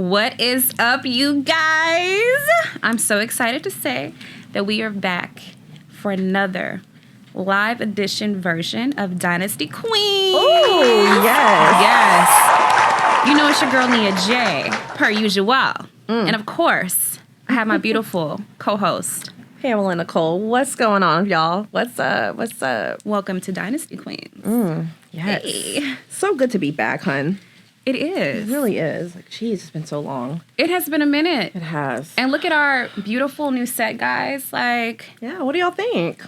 What is up, you guys? I'm so excited to say that we are back for another live edition version of Dynasty Queens. Oh, yes. Yes. You know it's your girl, Nia J, per usual. And of course, I have my beautiful co-host, Pamela and Nicole. What's going on, y'all? What's up? What's up? Welcome to Dynasty Queens. Yes. Hey. So good to be back, hun. It is. It really is. Like, geez, it's been so long. It has been a minute. It has. And look at our beautiful new set, guys. Like, Yeah, what do y'all think?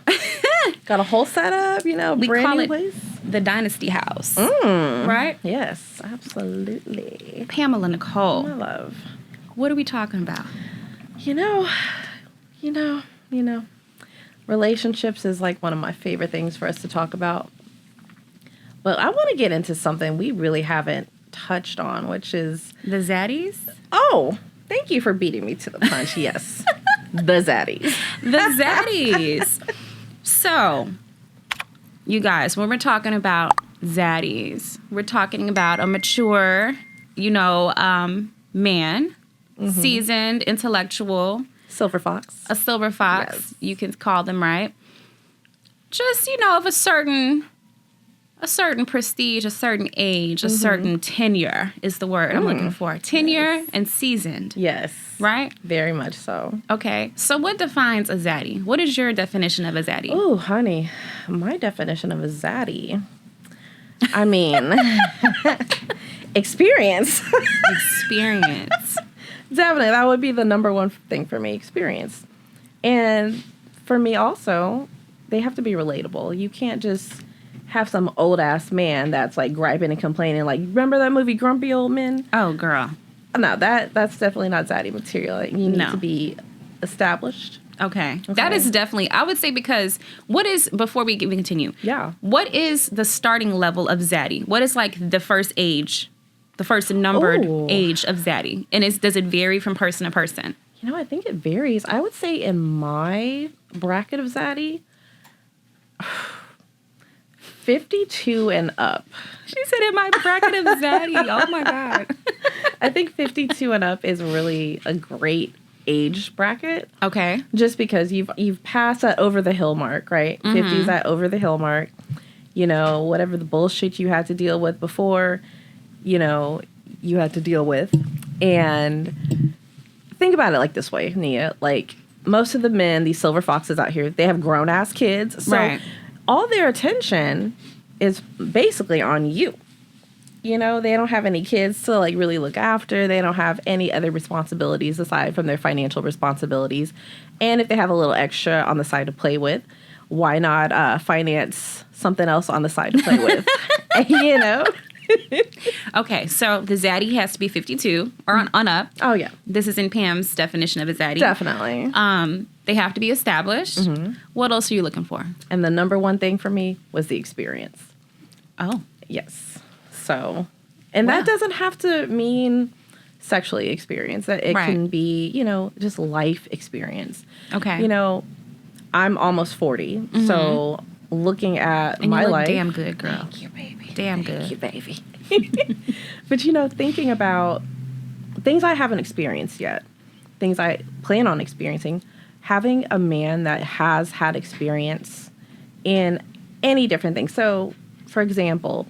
Got a whole setup, we brand call new it place? the Dynasty House. Right? Yes, absolutely. Pamela Nicole, My love. what are we talking about? You know, relationships is like one of my favorite things for us to talk about. But I want to get into something we really haven't touched on, which is... The Zaddies? Oh, thank you for beating me to the punch. Yes. The Zaddies. The Zaddies. So, you guys, when we're talking about Zaddies, we're talking about a mature, man, seasoned, intellectual, Silver Fox. a silver fox, Yes. you can call them, right? Just, of a certain prestige, a certain age, a certain tenure is the word I'm looking for. Tenure and seasoned. Yes. Right? Very much so. Okay. So what defines a Zaddy? What is your definition of a Zaddy? Oh, honey. My definition of a Zaddy, I mean, experience. Experience. Definitely. That would be the number one thing for me, experience. And for me also, they have to be relatable. You can't just have some old-ass man that's, like, griping and complaining. Like, remember that movie, Grumpy Old Men? Oh, girl. No, that's definitely not Zaddy material. Like, you need to be established. Okay. That is definitely, I would say, because before we continue. Yeah. What is the starting level of Zaddy? What is, like, the first numbered age of Zaddy? And does it vary from person to person? I think it varies. I would say in my bracket of Zaddy, 52 and up. She said in my bracket of Zaddy. Oh, my God. I think 52 and up is really a great age bracket. Okay. Just because you've passed that over the hill mark, right? 50 is that over the hill mark. Whatever the bullshit you had to deal with before, you had to deal with. And think about it like this way, Nia. Like, most of the men, these silver foxes out here, they have grown-ass kids. So right. all their attention is basically on you. They don't have any kids to, like, really look after. They don't have any other responsibilities aside from their financial responsibilities. And if they have a little extra on the side to play with, why not finance something else on the side to play with? Okay, so the Zaddy has to be 52 or on up. Oh, yeah. This is in Pam's definition of a Zaddy. Definitely. They have to be established. What else are you looking for? And the number one thing for me was the experience. Oh. Yes. So, and that doesn't have to mean sexually experience. It can be, just life experience. Okay. I'm almost 40. So looking at and my you look life. damn good, girl. Thank you, baby. Damn Thank good. you, baby. But, thinking about things I haven't experienced yet, things I plan on experiencing, having a man that has had experience in any different thing. So, for example,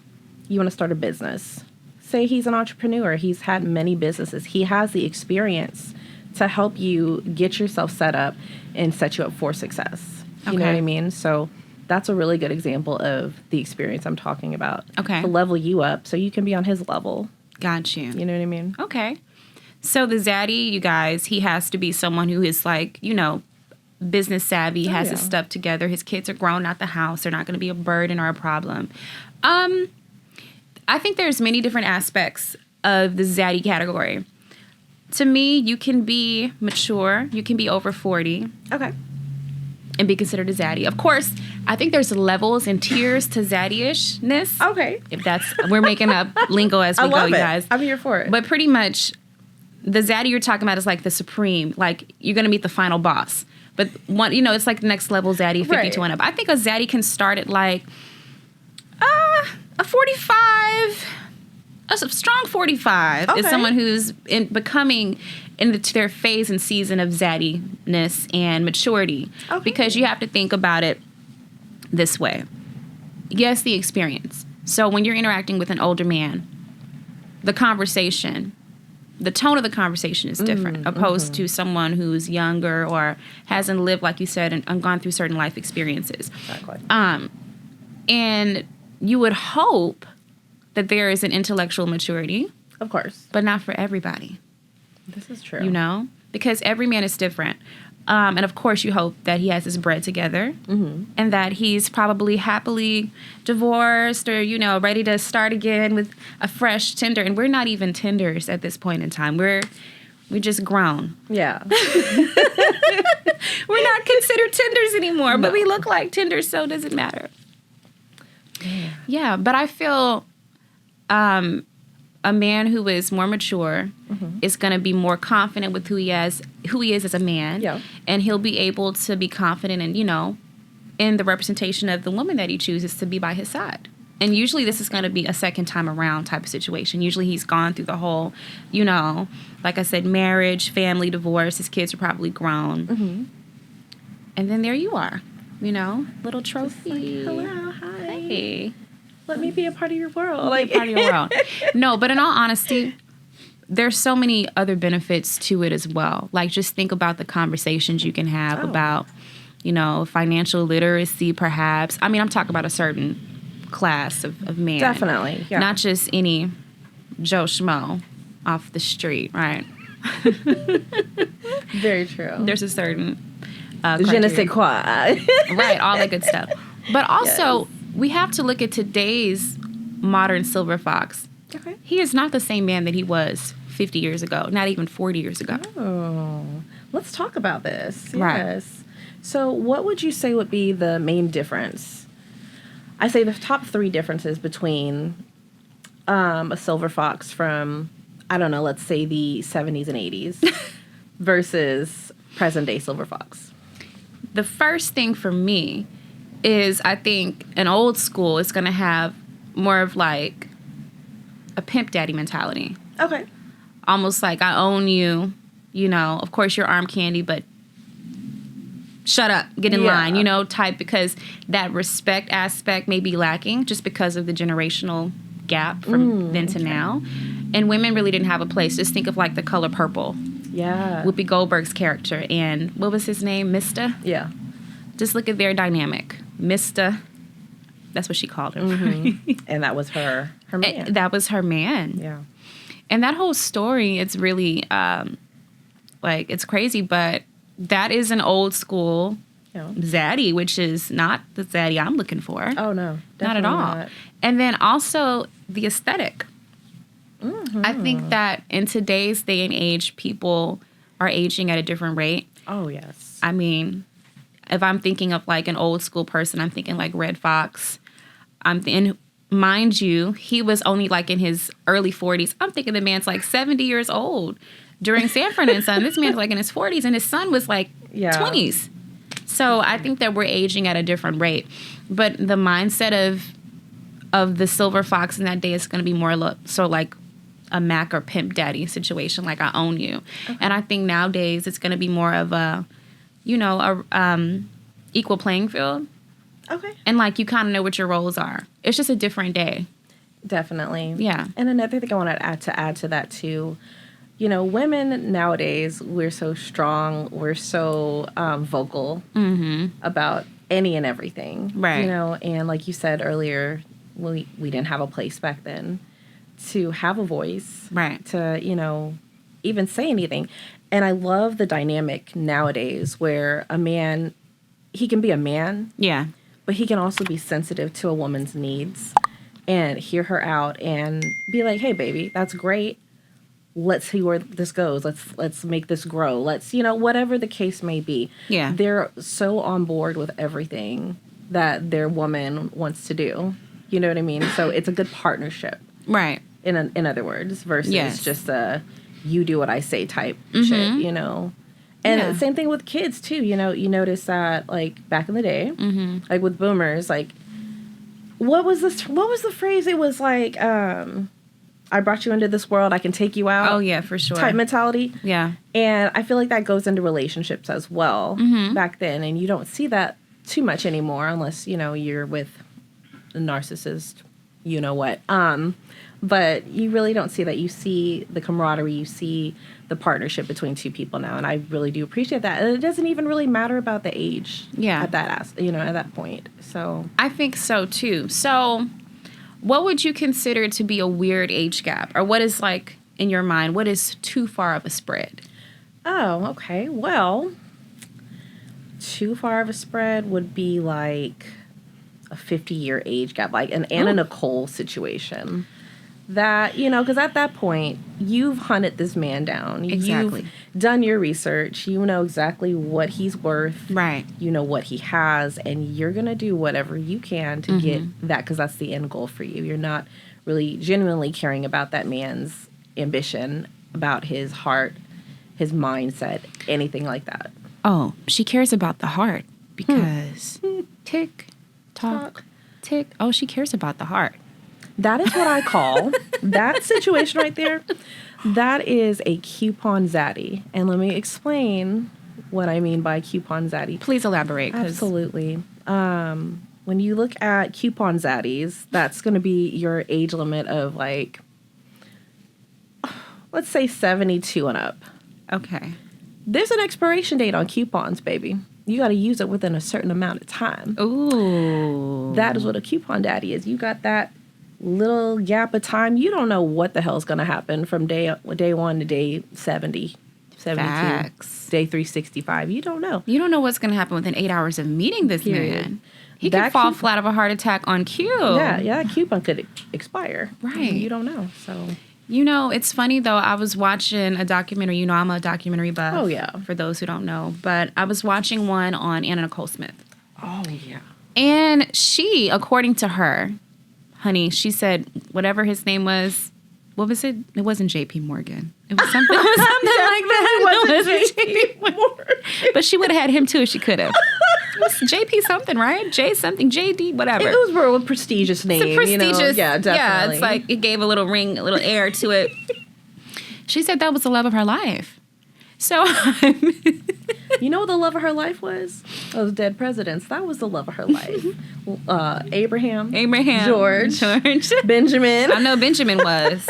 you want to start a business. Say he's an entrepreneur. He's had many businesses. He has the experience to help you get yourself set up and set you up for success. You know what I mean? So that's a really good example of the experience I'm talking about. Okay. To level you up so you can be on his level. Got you. You know what I mean? Okay. So the Zaddy, you guys, he has to be someone who is like, business savvy, has his stuff together. His kids are grown out the house. They're not going to be a burden or a problem. I think there's many different aspects of the Zaddy category. To me, you can be mature. You can be over 40. Okay. And be considered a Zaddy. Of course, I think there's levels and tiers to Zaddy-ishness. Okay. We're making up lingo as we go, you guys. I'm here for it. But pretty much, the Zaddy you're talking about is like the supreme. Like, you're going to meet the final boss. But, it's like the next level Zaddy, 52 and up. I think a Zaddy can start at like a 45 a strong 45 is someone who's becoming into their phase and season of zaddiness and maturity. Okay. Because you have to think about it this way. Yes, the experience. So when you're interacting with an older man, the conversation, the tone of the conversation is different opposed to someone who's younger or hasn't lived, like you said, and gone through certain life experiences. Exactly. And you would hope that there is an intellectual maturity. Of course. But not for everybody. This is true. You know? Because every man is different. And of course you hope that he has his bread together and that he's probably happily divorced or, you know, ready to start again with a fresh Tinder. And we're not even Tinders at this point in time. We're just grown. Yeah. We're not considered Tinders anymore, but we look like Tinders, so it doesn't matter. Yeah, but I feel a man who is more mature is going to be more confident with who he is as a man. Yeah. And he'll be able to be confident in, you know, in the representation of the woman that he chooses to be by his side. And usually this is going to be a second time around type of situation. Usually he's gone through the whole, you know, like I said, marriage, family, divorce. His kids are probably grown. And then there you are, you know, little trophy. Like, hello, hi. Hey. Let me be a part of your world. Like, part of your world. No, but in all honesty, there's so many other benefits to it as well. Like, just think about the conversations you can have about, you know, financial literacy, perhaps. I mean, I'm talking about a certain class of man. Definitely, yeah. Not just any Joe Schmo off the street, right? Very true. There's a certain je ne sais quoi. Right, all that good stuff. But also, we have to look at today's modern silver fox. Okay. He is not the same man that he was 50 years ago, not even 40 years ago. Oh, let's talk about this. Right. Yes. So what would you say would be the main difference? I say the top 3 differences between a silver fox from, I don't know, let's say the 70s and 80s versus present day silver fox. The first thing for me is I think an old school is going to have more of like a pimp daddy mentality. Okay. Almost like I own you, you know, of course you're arm candy, but shut up, get in line, you know, type, because that respect aspect may be lacking just because of the generational gap from then to now. And women really didn't have a place. Just think of like The Color Purple. Yeah. Whoopi Goldberg's character. And what was his name? Mista? Yeah. Just look at their dynamic. Mista. That's what she called him. And that was her man. That was her man. Yeah. And that whole story, it's really, like, it's crazy, but that is an old school Zaddy, which is not the Zaddy I'm looking for. Oh, no. Not at all. Not. And then also the aesthetic. I think that in today's day and age, people are aging at a different rate. Oh, yes. I mean, if I'm thinking of like an old school person, I'm thinking like Red Fox. And mind you, he was only like in his early 40s. I'm thinking the man's like 70 years old during Sanford and Son. This man's like in his 40s, and his son was like 20s. So I think that we're aging at a different rate. But the mindset of the silver fox in that day is going to be more so like a Mac or pimp daddy situation, like I own you. Okay. And I think nowadays it's going to be more of a, you know, equal playing field. Okay. And like you kind of know what your roles are. It's just a different day. Definitely. Yeah. And another thing I want to add to that too, you know, women nowadays, we're so strong, we're so vocal about any and everything. Right. You know, and like you said earlier, we didn't have a place back then to have a voice. Right. To, you know, even say anything. And I love the dynamic nowadays where a man, he can be a man. Yeah. But he can also be sensitive to a woman's needs and hear her out and be like, hey, baby, that's great. Let's see where this goes. Let's make this grow. Let's, you know, whatever the case may be. Yeah. They're so on board with everything that their woman wants to do. You know what I mean? So it's a good partnership. Right. In other words, versus just a you do what I say type shit, you know? And same thing with kids, too. You know, you notice that, like, back in the day, like, with boomers, like, what was the phrase? It was, like, I brought you into this world, I can take you out. Oh, yeah, for sure. Type mentality. Yeah. And I feel like that goes into relationships as well back then. And you don't see that too much anymore unless, you're with a narcissist, you know what. But you really don't see that. You see the camaraderie, you see the partnership between two people now. And I really do appreciate that. And it doesn't even really matter about the age at that point. So I think so, too. So what would you consider to be a weird age gap? Or what is, like, in your mind, what is too far of a spread? Oh, okay. Well, too far of a spread would be like a 50-year age gap, like an Anna Nicole situation. That, because at that point, you've hunted this man down. Exactly. You've done your research. You know exactly what he's worth. Right. You know what he has, and you're going to do whatever you can to get that, because that's the end goal for you. You're not really genuinely caring about that man's ambition, about his heart, his mindset, anything like that. Oh, she cares about the heart because tick, tock, tick. Oh, she cares about the heart. That is what I call that situation right there. That is a coupon zaddy. And let me explain what I mean by coupon zaddy. Please elaborate. Absolutely. When you look at coupon zaddies, that's going to be your age limit of like, let's say 72 and up. Okay. There's an expiration date on coupons, baby. You got to use it within a certain amount of time. Ooh. That is what a coupon daddy is. You got that little gap of time. You don't know what the hell is going to happen from day 1 to day 70, 72, Facts. day 365. You don't know. You don't know what's going to happen within 8 hours of meeting this man. He could fall flat of a heart attack on cue. Yeah, that coupon could expire. Right. You don't know. So, it's funny though. I was watching a documentary. I'm a documentary buff. Oh yeah. For those who don't know, but I was watching one on Anna Nicole Smith. Oh yeah. And she, according to her, honey, she said whatever his name was. What was it? It wasn't J.P. Morgan. It was something, like that. It wasn't J.P. Morgan. But she would have had him too if she could have. It was J.P. something, right? J something, J.D. whatever. It was a prestigious name. It's a prestigious. Yeah, definitely. Yeah, it's like it gave a little ring, a little air to it. She said that was the love of her life. So, you know what the love of her life was? Those dead presidents. That was the love of her life. Abraham, George, Benjamin. I know Benjamin was,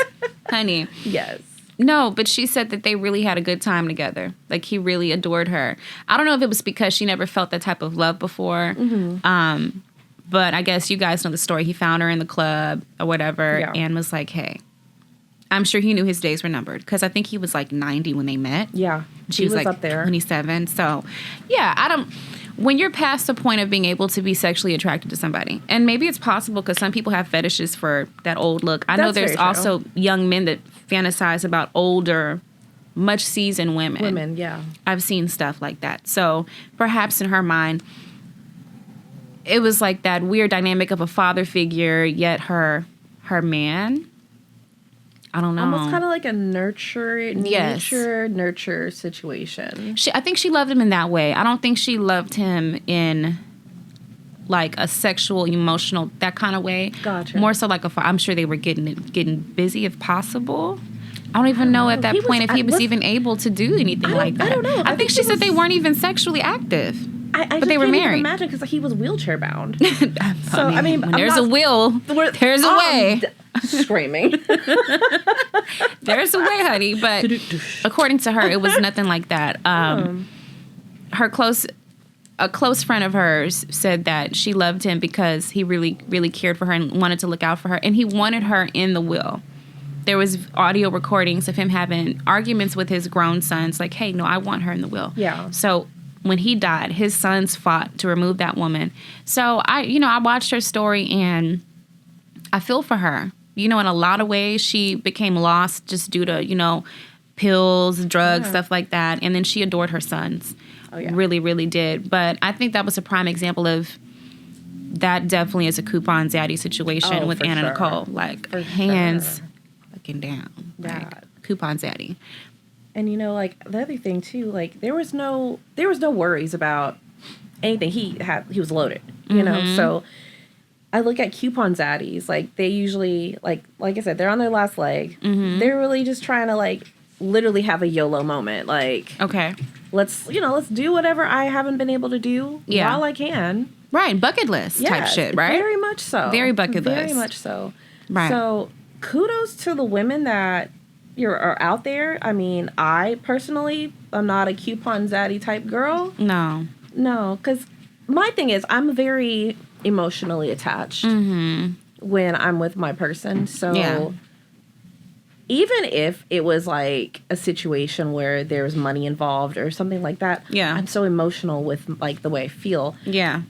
honey. Yes. No, but she said that they really had a good time together. Like, he really adored her. I don't know if it was because she never felt that type of love before. Mm-hmm. But I guess you guys know the story. He found her in the club or whatever and was like, hey. I'm sure he knew his days were numbered because I think he was like 90 when they met. Yeah. She was like up there. 27. So, yeah, when you're past the point of being able to be sexually attracted to somebody, and maybe it's possible because some people have fetishes for that old look. I know there's also young men that fantasize about older, much seasoned women. Women, yeah. I've seen stuff like that. So perhaps in her mind, it was like that weird dynamic of a father figure, yet her man. I don't know. Almost kind of like a nurture situation. I think she loved him in that way. I don't think she loved him in like a sexual, emotional, that kind of way. Gotcha. More so like I'm sure they were getting busy if possible. I don't even know at that point if he was even able to do anything like that. I don't know. I think she said they weren't even sexually active. But they were married. Even imagine because he was wheelchair bound. I mean, when there's a will, there's a way. Screaming. There's a way, honey. But according to her, it was nothing like that. A close friend of hers said that she loved him because he really, really cared for her and wanted to look out for her, and he wanted her in the will. There was audio recordings of him having arguments with his grown sons, like, "Hey, no, I want her in the will." Yeah. So when he died, his sons fought to remove that woman. So I watched her story and I feel for her. In a lot of ways, she became lost just due to, pills, drugs, stuff like that. And then she adored her sons. Oh, yeah. Really, really did. But I think that was a prime example of that definitely is a coupon zaddy situation with Anna Nicole. Like, hands looking down. Yeah. Like, coupon zaddy. And, like, the other thing, too, like, there was no worries about anything. He was loaded, you know? So I look at coupon zaddies. Like, they usually, like I said, they're on their last leg. They're really just trying to, like, literally have a YOLO moment. Like, Okay. let's do whatever I haven't been able to do while I can. Right. Bucket list type shit, right? Very much so. Very bucket list. Very much so. Right. So, kudos to the women that are out there. I mean, I personally am not a coupon zaddy type girl. No, because my thing is, I'm very emotionally attached when I'm with my person. So even if it was like a situation where there's money involved or something like that, I'm so emotional with like the way I feel. Yeah.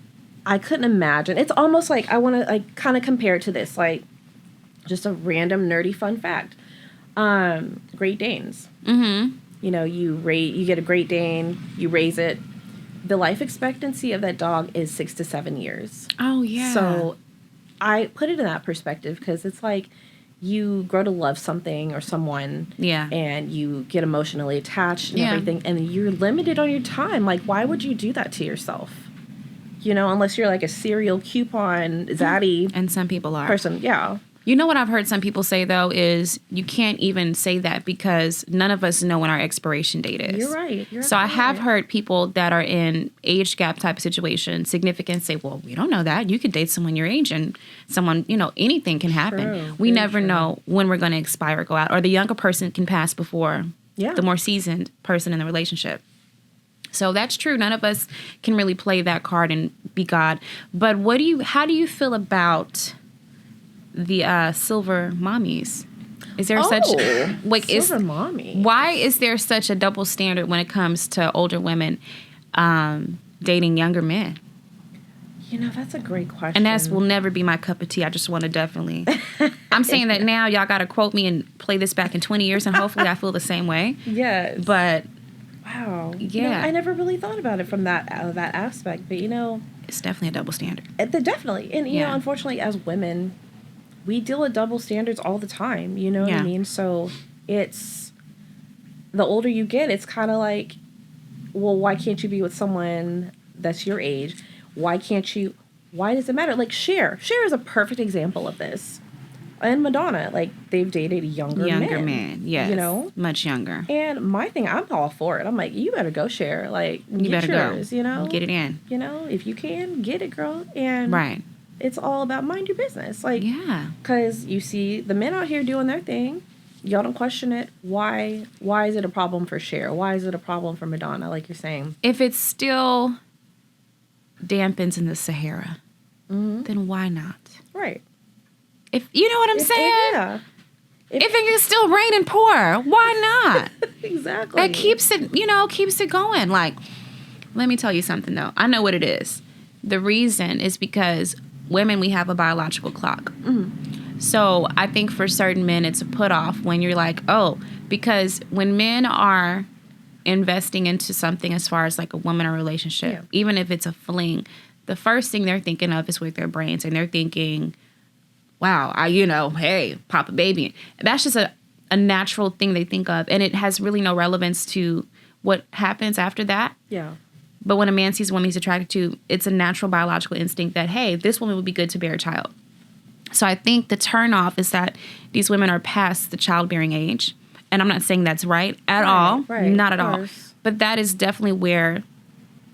I couldn't imagine. It's almost like I want to like kind of compare it to this, like just a random nerdy fun fact. Great Danes. You know, you get a Great Dane, you raise it. The life expectancy of that dog is 6 to 7 years. Oh, yeah. So I put it in that perspective because it's like you grow to love something or someone. Yeah. And you get emotionally attached and everything. And you're limited on your time. Like, why would you do that to yourself? You know, unless you're like a serial coupon zaddy. And some people are. Person, yeah. You know what I've heard some people say, though, is you can't even say that because none of us know when our expiration date is. You're right. So I have heard people that are in age gap type of situation, significant, say, well, we don't know that. You could date someone your age and someone, you know, anything can happen. True. We never know when we're going to expire or go out. Or the younger person can pass before the more seasoned person in the relationship. So that's true. None of us can really play that card and be God. But how do you feel about the silver mommies? Is there such like silver mommy? Why is there such a double standard when it comes to older women dating younger men? You know, that's a great question. And that will never be my cup of tea. I just want to definitely. I'm saying that now. Y'all got to quote me and play this back in 20 years, and hopefully I feel the same way. Yes. But wow. Yeah. You know, I never really thought about it from that aspect, but you know, it's definitely a double standard. Definitely, and you know, unfortunately, as women, we deal with double standards all the time, you know what I mean? So it's, the older you get, it's kind of like, well, why can't you be with someone that's your age? Why does it matter? Like Cher is a perfect example of this. And Madonna, like, they've dated younger men. Yes. You know? Much younger. And my thing, I'm all for it. I'm like, you better go Cher. Like, you better yours, go. You know? Get it in. You know, if you can, get it, girl. And right. It's all about mind your business. Like, yeah. Because you see the men out here doing their thing. Y'all don't question it. Why is it a problem for Cher? Why is it a problem for Madonna, like you're saying? If it still dampens in the Sahara, then why not? Right. If you know what I'm saying? If it can still rain and pour, why not? Exactly. That keeps it going. Like, let me tell you something, though. I know what it is. The reason is because women, we have a biological clock. So I think for certain men, it's a put off when you're like, oh, because when men are investing into something as far as like a woman or relationship, even if it's a fling, the first thing they're thinking of is with their brains. And they're thinking, wow, hey, pop a baby. That's just a natural thing they think of. And it has really no relevance to what happens after that. Yeah. But when a man sees a woman he's attracted to, it's a natural biological instinct that, hey, this woman would be good to bear a child. So I think the turnoff is that these women are past the childbearing age. And I'm not saying that's right at all. Right, not at all. But that is definitely where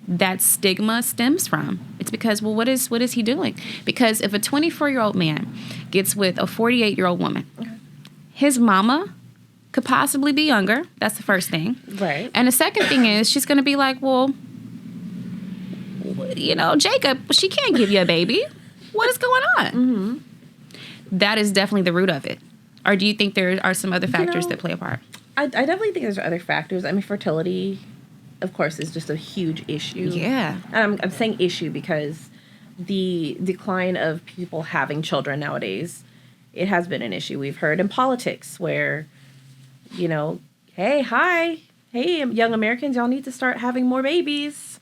that stigma stems from. It's because, well, what is he doing? Because if a 24-year-old man gets with a 48-year-old woman, his mama could possibly be younger. That's the first thing. Right. And the second thing is she's going to be like, well, Jacob, she can't give you a baby. What is going on? That is definitely the root of it. Or do you think there are some other factors that play a part? I definitely think there's other factors. I mean, fertility, of course, is just a huge issue. Yeah. And I'm saying issue because the decline of people having children nowadays, it has been an issue. We've heard in politics where, hey, young Americans, y'all need to start having more babies.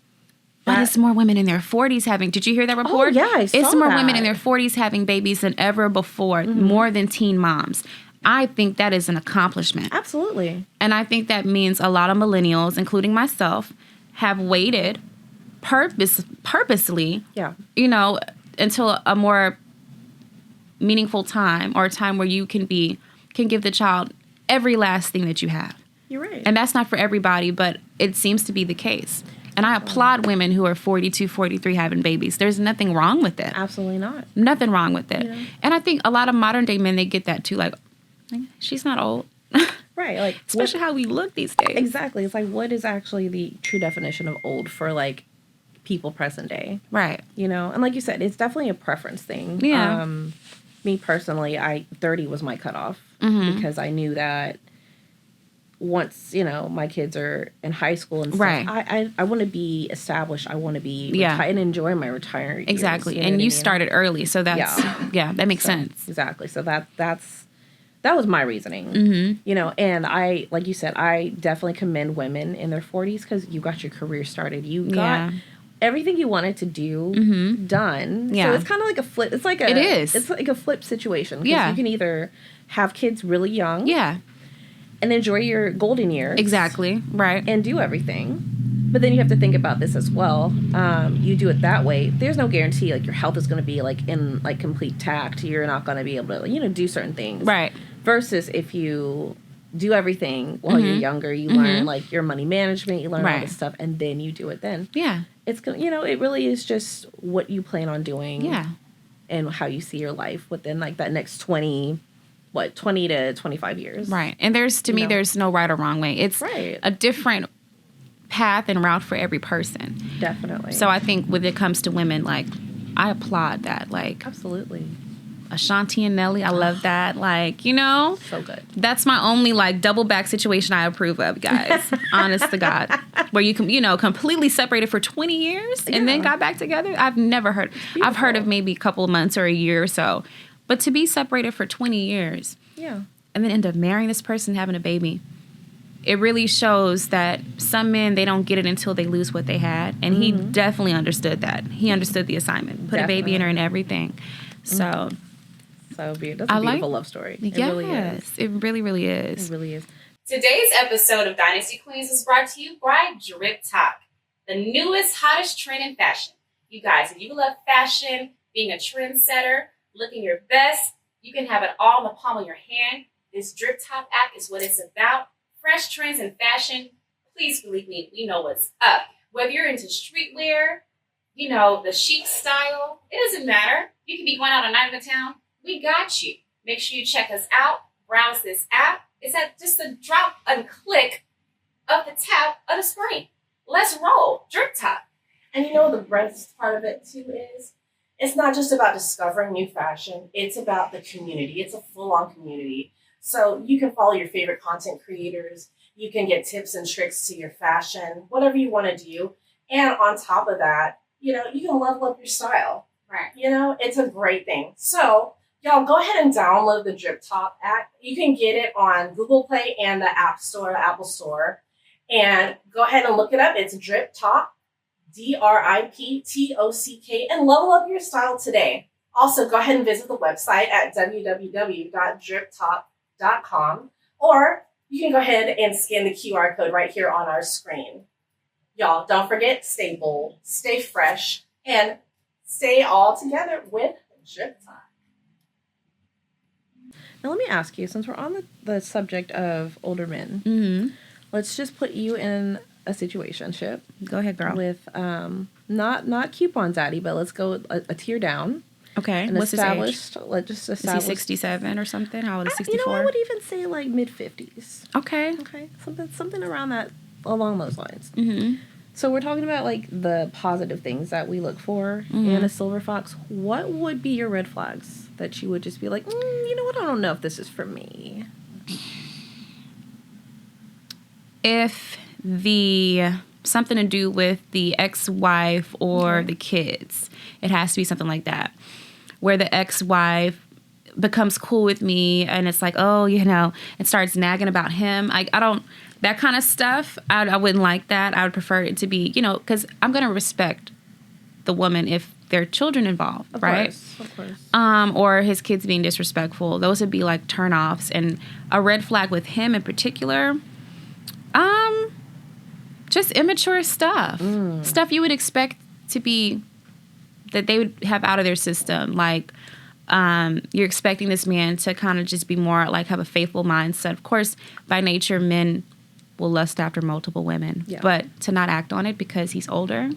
But it's more women in their 40s having... Did you hear that report? Oh, yeah, I saw It's more that. women in their 40s having babies than ever before, more than teen moms. I think that is an accomplishment. Absolutely. And I think that means a lot of millennials, including myself, have waited purposely, until a more meaningful time, or a time where you can give the child every last thing that you have. You're right. And that's not for everybody, but it seems to be the case. And I applaud women who are 42, 43 having babies. There's nothing wrong with it. Absolutely not. Nothing wrong with it. Yeah. And I think a lot of modern day men, they get that too. Like, she's not old. Right. Like, especially how we look these days. Exactly. It's like, what is actually the true definition of old for, like, people present day? Right. You know? And like you said, it's definitely a preference thing. Yeah. Me personally, 30 was my cutoff because I knew that once, you know, my kids are in high school and stuff, right. I want to be established. I want to be and enjoy my retirement years. Exactly. And you started early, so that's that makes sense. Exactly. So that was my reasoning. You know, and I, like you said, I definitely commend women in their 40s because you got your career started. You got everything you wanted to do done. Yeah. So it's kind of like a flip. It's like it's like a flip situation. Yeah. You can either have kids really young. Yeah. And enjoy your golden years. Exactly. Right. And do everything. But then you have to think about this as well. You do it that way. There's no guarantee like your health is going to be like in like complete tact. You're not going to be able to, you know, do certain things. Right. Versus if you do everything while you're younger, you learn like your money management, you learn all this stuff, and then you do it then. Yeah. It's going to, you know, it really is just what you plan on doing. Yeah. And how you see your life within like that next 20 to 25 years. Right. And there's no right or wrong way. It's a different path and route for every person. Definitely. So I think when it comes to women, like, I applaud that. Like, absolutely. Ashanti and Nelly, I love that. Like, you know. So good. That's my only, like, double back situation I approve of, guys. Honest to God. Where you can, you know, completely separated for 20 years and then got back together. I've never heard. I've heard of maybe a couple of months or a year or so. But to be separated for 20 years, and then end up marrying this person, having a baby, it really shows that some men, they don't get it until they lose what they had. And he definitely understood that. He understood the assignment. Put a baby in her and everything. So, that's a beautiful love story. It really is. It really, really is. It really is. Today's episode of Dynasty Queens is brought to you by Drip Top, the newest, hottest trend in fashion. You guys, if you love fashion, being a trendsetter, looking your best, you can have it all in the palm of your hand. This Drip Top app is what it's about. Fresh trends in fashion. Please believe me, we know what's up. Whether you're into streetwear, you know, the chic style, it doesn't matter. You can be going out a night in the town. We got you. Make sure you check us out. Browse this app. It's at just a drop and click of the tap of the screen. Let's roll. Drip Top. And you know the best part of it too is, it's not just about discovering new fashion. It's about the community. It's a full-on community. So you can follow your favorite content creators. You can get tips and tricks to your fashion, whatever you want to do. And on top of that, you know, you can level up your style. Right. You know, it's a great thing. So y'all go ahead and download the Drip Top app. You can get it on Google Play and the App Store, Apple Store. And go ahead and look it up. It's Drip Top. DRIPTOCK, and level up your style today. Also, go ahead and visit the website at www.driptop.com, or you can go ahead and scan the QR code right here on our screen. Y'all, don't forget, stay bold, stay fresh, and stay all together with Drip Top. Now, let me ask you, since we're on the subject of older men, let's just put you in a situationship. Go ahead, girl. With not coupon Zaddy, but let's go a tier down. Okay. And what's his age? Let's just establish. Is he 67 or something? How old is 64? You know, I would even say like mid-50s. Okay. Okay. Something around that, along those lines. So we're talking about like the positive things that we look for in a silver fox. What would be your red flags that you would just be like, you know what? I don't know if this is for me. If something to do with the ex-wife or the kids, it has to be something like that, where the ex-wife becomes cool with me and it's like, oh, you know, it starts nagging about him. I don't, that kind of stuff, I wouldn't like that. I would prefer it to be, you know, because I'm going to respect the woman if there are children involved, right? Of course. Or his kids being disrespectful. Those would be like turnoffs. And a red flag with him in particular, just immature stuff. Stuff you would expect to be, that they would have out of their system. Like, you're expecting this man to kind of just be more like have a faithful mindset. Of course, by nature, men will lust after multiple women, but to not act on it because he's older.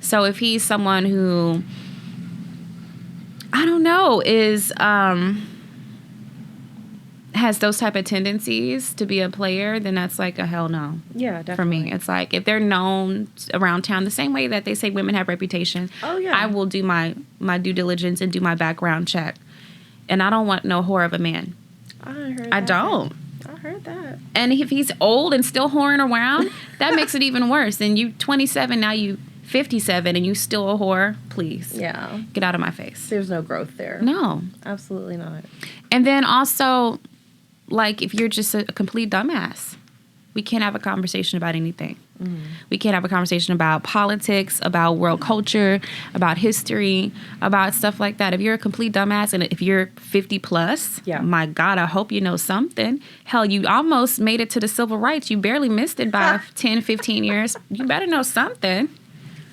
So if he's someone who, I don't know, is has those type of tendencies to be a player, then that's like a hell no. Yeah, definitely. For me, it's like if they're known around town the same way that they say women have reputation. Oh yeah, I will do my due diligence and do my background check, and I don't want no whore of a man. I don't. I heard that. And if he's old and still whoring around, that makes it even worse. And you 27, now you 57, and you still a whore. Please, get out of my face. There's no growth there. No, absolutely not. And then also, like, if you're just a complete dumbass, we can't have a conversation about anything. We can't have a conversation about politics, about world culture, about history, about stuff like that. If you're a complete dumbass and if you're 50 plus, my God, I hope you know something. Hell, you almost made it to the civil rights. You barely missed it by 10, 15 years. You better know something.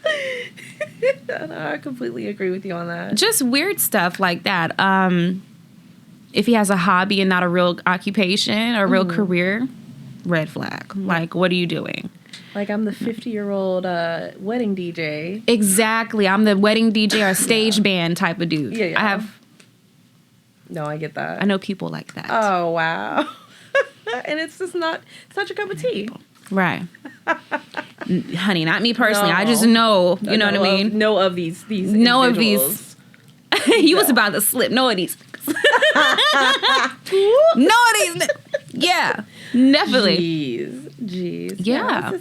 I completely agree with you on that. Just weird stuff like that. If he has a hobby and not a real occupation or a real career, red flag. Like, what are you doing? Like, I'm the 50-year-old wedding DJ. Exactly. I'm the wedding DJ or stage band type of dude. Yeah. I get that. I know people like that. Oh, wow. And it's just not your cup of tea. Right. Honey, not me personally. No. I just know, you know what I mean? Know of these Know of these. He was about to slip. Know of these. Know of these. Yeah. Definitely. Jeez. Yeah.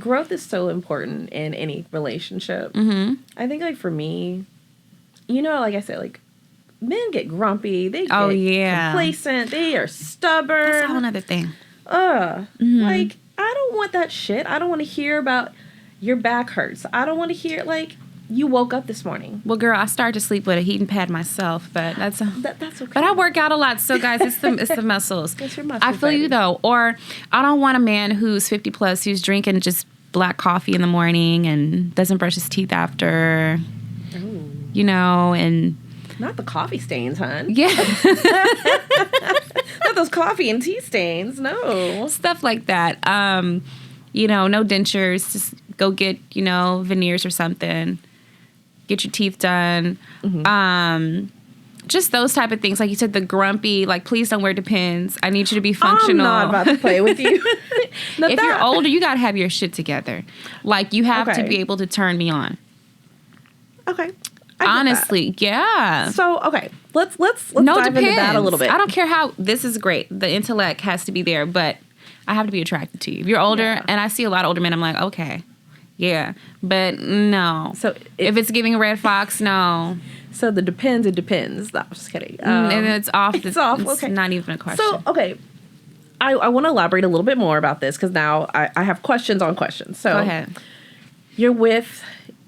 Growth is so important in any relationship. I think, like, for me, you know, like I said, like, men get grumpy. They get complacent. They are stubborn. That's a whole other thing. Like, I don't want that shit. I don't want to hear about your back hurts. I don't want to hear, like, you woke up this morning. Well, girl, I started to sleep with a heating pad myself, but that's okay. But I work out a lot, so guys, it's the muscles. It's your muscles. I feel you though. Or I don't want a man who's 50 plus who's drinking just black coffee in the morning and doesn't brush his teeth after. Ooh. You know, and not the coffee stains, hon. Yeah. Not those coffee and tea stains. No. Stuff like that. You know, no dentures. Just go get, you know, veneers or something. Get your teeth done. Just those type of things. Like you said, the grumpy, like, please don't wear Depends. I need you to be functional. I'm not about to play with you. If you're older, you got to have your shit together. Like, you have to be able to turn me on. Okay. Honestly, yeah. So, okay. Let's dive into that a little bit. I don't care how, this is great. The intellect has to be there, but I have to be attracted to you. If you're older, and I see a lot of older men, I'm like, okay. Yeah, but no. So if it's giving a red fox, no. So it depends. No, I'm just kidding. And it's off. It's off. It's okay. Not even a question. So, okay. I want to elaborate a little bit more about this because now I have questions on questions. So go ahead. You're with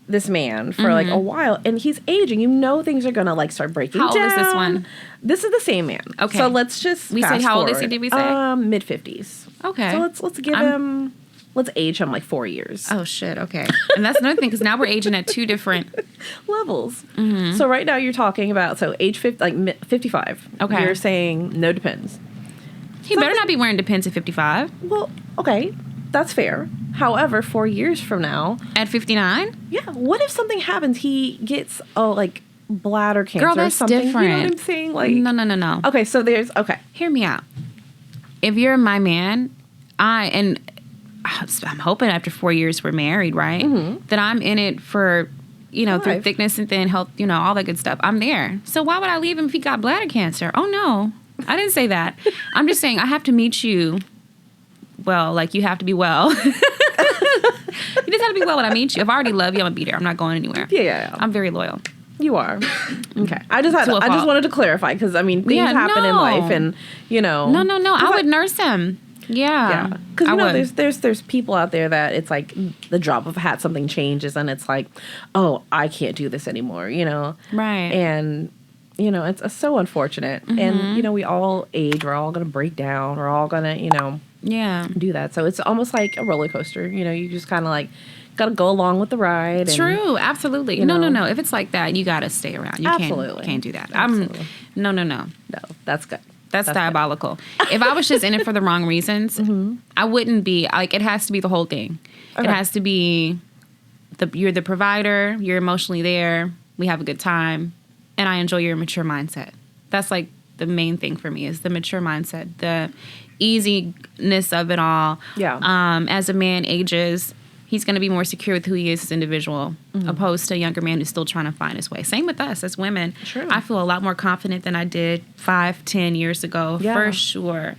this man for like a while and he's aging. You know things are going to like start breaking down. How old is this one? This is the same man. Okay. So let's just We said how old is he, did we say? Mid-50s. Okay. So let's give him... Let's age him like 4 years. Oh, shit. Okay. And that's another thing because now we're aging at two different levels. So right now you're talking about, age 55. Okay. You're saying no Depends. He better not be wearing Depends at 55. Well, okay. That's fair. However, 4 years from now. At 59? Yeah. What if something happens? He gets, bladder cancer Girl, that's or something. different. You know what I'm saying? Like, No. Okay, so okay. Hear me out. If you're my man, I'm hoping after 4 years we're married, right? That I'm in it for, through thickness and thin, health, all that good stuff. I'm there. So why would I leave him if he got bladder cancer? Oh, no. I didn't say that. I'm just saying I have to meet you well, like you have to be well. You just have to be well when I meet you. If I already love you, I'm going to be there. I'm not going anywhere. Yeah. I'm very loyal. You are. Okay. I just wanted to clarify because, things happen in life and, No. I would nurse him. Yeah. Because there's people out there that it's like the drop of a hat, something changes and it's like, oh, I can't do this anymore, Right. And, it's so unfortunate. And, we all age. We're all going to break down. We're all going to, do that. So it's almost like a roller coaster. You just kind of like Gotta go along with the ride. And, True, absolutely. No. If it's like that, you gotta stay around. You can't do that. No. No, that's good. That's diabolical. If I was just in it for the wrong reasons, I wouldn't be. Like, it has to be the whole thing. Okay. It has to be you're the provider, you're emotionally there, we have a good time, and I enjoy your mature mindset. That's like the main thing for me is the mature mindset, the easiness of it all. Yeah. As a man ages, he's going to be more secure with who he is as an individual, opposed to a younger man who's still trying to find his way. Same with us as women. True. I feel a lot more confident than I did 5-10 years ago, for sure.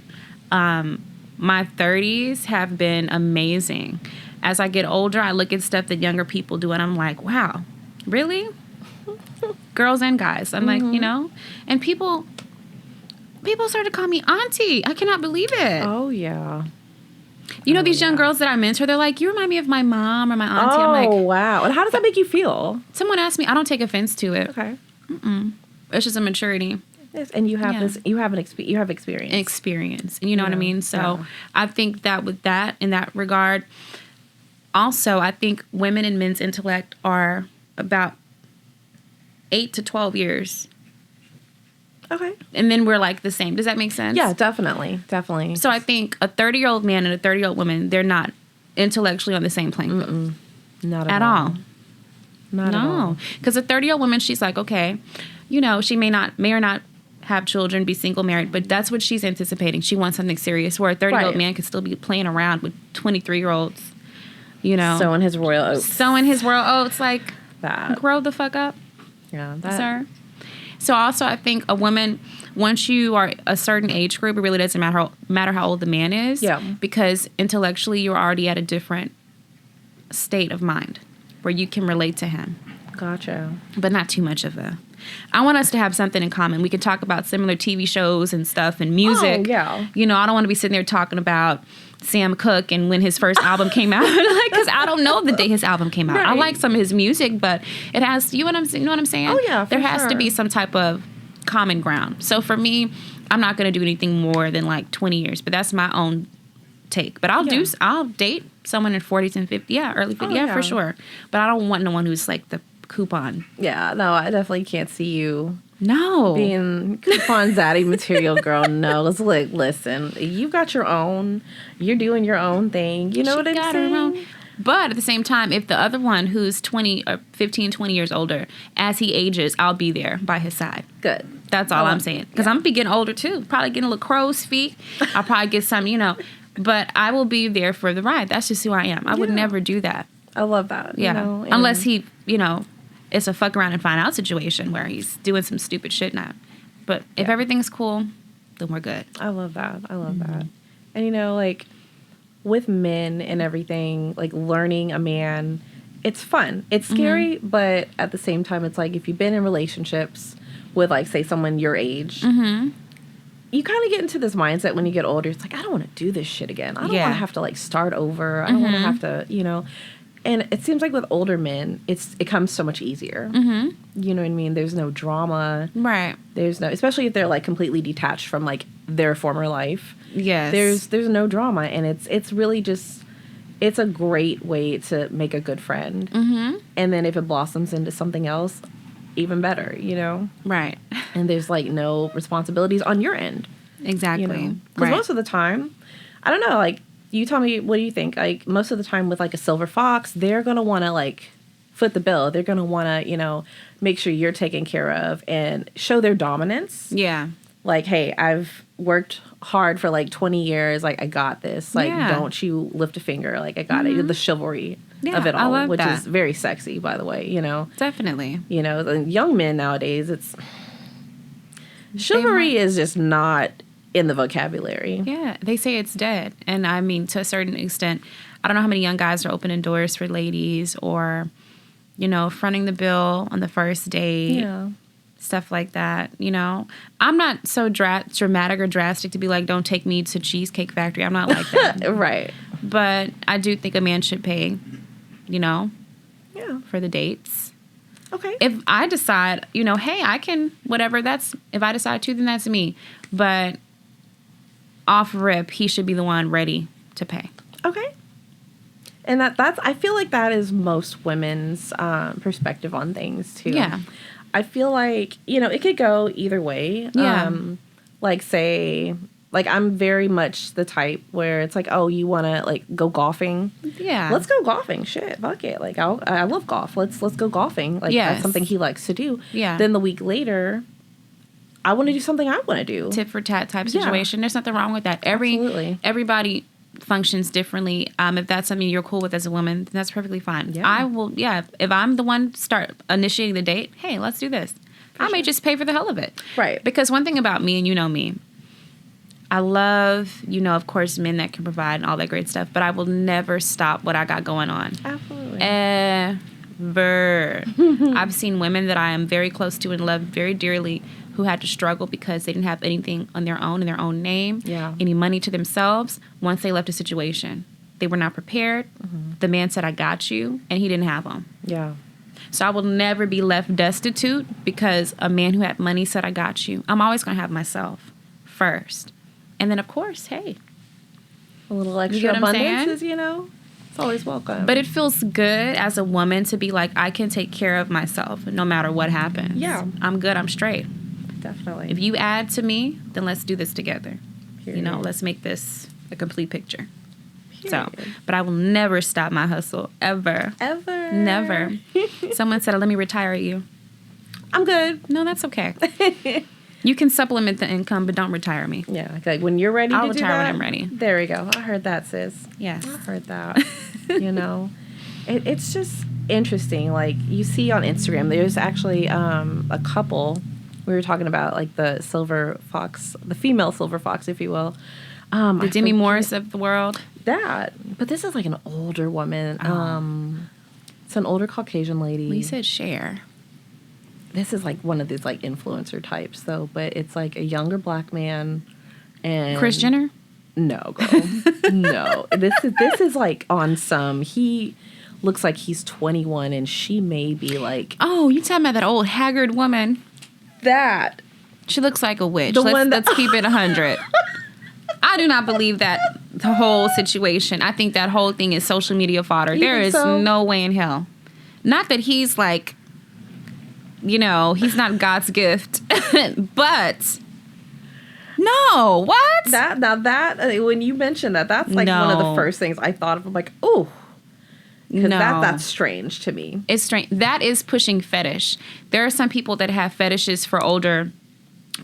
My 30s have been amazing. As I get older, I look at stuff that younger people do, and I'm like, wow, really? Girls and guys. I'm like, and people started to call me auntie. I cannot believe it. Oh, yeah. These young girls that I mentor, they're like, you remind me of my mom or my auntie. Oh, I'm like, wow. And how does that make you feel? Someone asked me, I don't take offense to it. Okay. It's just a maturity. Yes, and you have you have experience. Experience. And you know what I mean? So I think that with that, in that regard, also, I think women and men's intellect are about 8 to 12 years. Okay. And then we're like the same. Does that make sense? Yeah, definitely. So I think a 30-year-old man and a 30-year-old woman, they're not intellectually on the same plane field. Not at all. Not at all. Because a 30-year-old woman, she's like, okay, she may or not have children, be single, married, but that's what she's anticipating. She wants something serious, where a 30-year-old man could still be playing around with 23-year-olds, Sowing his royal oats. Like, that. Grow the fuck up, sir. So also, I think a woman, once you are a certain age group, it really doesn't matter how old the man is. Yeah. Because intellectually, you're already at a different state of mind where you can relate to him. Gotcha. But not too much of a... I want us to have something in common. We can talk about similar TV shows and stuff and music. Oh, yeah. I don't want to be sitting there talking about Sam Cooke and when his first album came out, because I don't know the day his album came out. Right. I like some of his music, but it has, you know what I'm saying? Oh, yeah, there has to be some type of common ground. So for me, I'm not going to do anything more than like 20 years, but that's my own take. But I'll date someone in 40s and 50s, early 50s, for sure. But I don't want no one who's like the coupon. Yeah, no, I definitely can't see you. No. Being coupon zaddy material, girl. No, it's like, listen, you got your own. You're doing your own thing. You know what I'm saying? But at the same time, if the other one who's 20 or 15, 20 years older, as he ages, I'll be there by his side. Good. That's all I'm saying. Because I'm going to be getting older too. Probably getting a little crow's feet. I'll probably get some, But I will be there for the ride. That's just who I am. I would never do that. I love that. Yeah. Unless he, it's a fuck around and find out situation where he's doing some stupid shit now. But if everything's cool, then we're good. I love that. And with men and everything, like learning a man, it's fun. It's scary, but at the same time, it's like if you've been in relationships with, like, say, someone your age, you kind of get into this mindset when you get older. It's like, I don't want to do this shit again. I don't want to have to, like, start over. I don't want to have to, And it seems like with older men, it comes so much easier. You know what I mean? There's no drama. Right. There's no, especially if they're like completely detached from like their former life. Yes. There's no drama, and it's really just, it's a great way to make a good friend. And then if it blossoms into something else, even better, Right. And there's like no responsibilities on your end. Exactly. Because most of the time, I don't know, like, you tell me, what do you think? Like, most of the time with, like, a silver fox, they're going to want to, like, foot the bill. They're going to want to, make sure you're taken care of and show their dominance. Yeah. Like, hey, I've worked hard for, like, 20 years. Like, I got this. Like, don't you lift a finger. Like, I got it. The chivalry of it all, I love which that. is very sexy, by the way, Definitely. The young men nowadays, it's... Chivalry is just not... in the vocabulary. Yeah, they say it's dead. And I mean, to a certain extent, I don't know how many young guys are opening doors for ladies or, fronting the bill on the first date. Yeah. Stuff like that, I'm not so dramatic or drastic to be like, don't take me to Cheesecake Factory. I'm not like that. Right. But I do think a man should pay, for the dates. Okay. If I decide, hey, I can, whatever, if I decide to, then that's me. But off rip, he should be the one ready to pay. Okay. And that's I feel like that is most women's perspective on things too. Yeah. I feel like, it could go either way. Yeah. Like say, like I'm very much the type where it's like, oh, you want to like go golfing? Yeah. Let's go golfing. Shit, fuck it. Like I love golf. Let's go golfing. Like Yes. that's something he likes to do. Yeah. Then the week later, I want to do something I want to do. Tit for tat type situation. There's nothing wrong with that. Absolutely. Everybody functions differently. If that's something you're cool with as a woman, then that's perfectly fine. Yeah. I will. Yeah. If I'm the one start initiating the date, hey, let's do this. I may just pay for the hell of it. Right. Because one thing about me, and you know me, I love, of course, men that can provide and all that great stuff, but I will never stop what I got going on. Absolutely. Ever. I've seen women that I am very close to and love very dearly who had to struggle because they didn't have anything on their own in their own name, any money to themselves once they left a situation. They were not prepared. The man said, I got you, and he didn't have them. Yeah. So I will never be left destitute because a man who had money said, I got you. I'm always going to have myself first. And then, of course, hey. A little extra get what I'm abundance saying? is, it's always welcome. But it feels good as a woman to be like, I can take care of myself no matter what happens. Yeah. I'm good. I'm straight. Definitely. If you add to me, then let's do this together. Period. Let's make this a complete picture. Period. So, but I will never stop my hustle, ever. Ever. Never. Someone said, let me retire you. I'm good. No, that's okay. You can supplement the income, but don't retire me. Yeah. Like when you're ready I'll to do retire that. when I'm ready. There we go. I heard that, sis. Yes. I heard that. It's just interesting. Like you see on Instagram, there's actually a couple. We were talking about like the silver fox, the female silver fox, if you will. The Demi Moores of the world. That. But this is like an older woman. It's an older Caucasian lady. Well, you said Cher. This is like one of these like influencer types though, but it's like a younger black man and Kris Jenner? No, girl. No. This is like on some he looks like he's 21 and she may be like Oh, you talking about that old haggard woman? that. She looks like a witch. The one that- Let's keep it 100. I do not believe that the whole situation. I think that whole thing is social media fodder. You There think is so? no way in hell. Not that he's like, he's not God's gift, but no, what? That when you mentioned that's like one of the No. first things I thought of. I'm like, oh, because No. that's strange to me. It's strange. That is pushing fetish. There are some people that have fetishes for older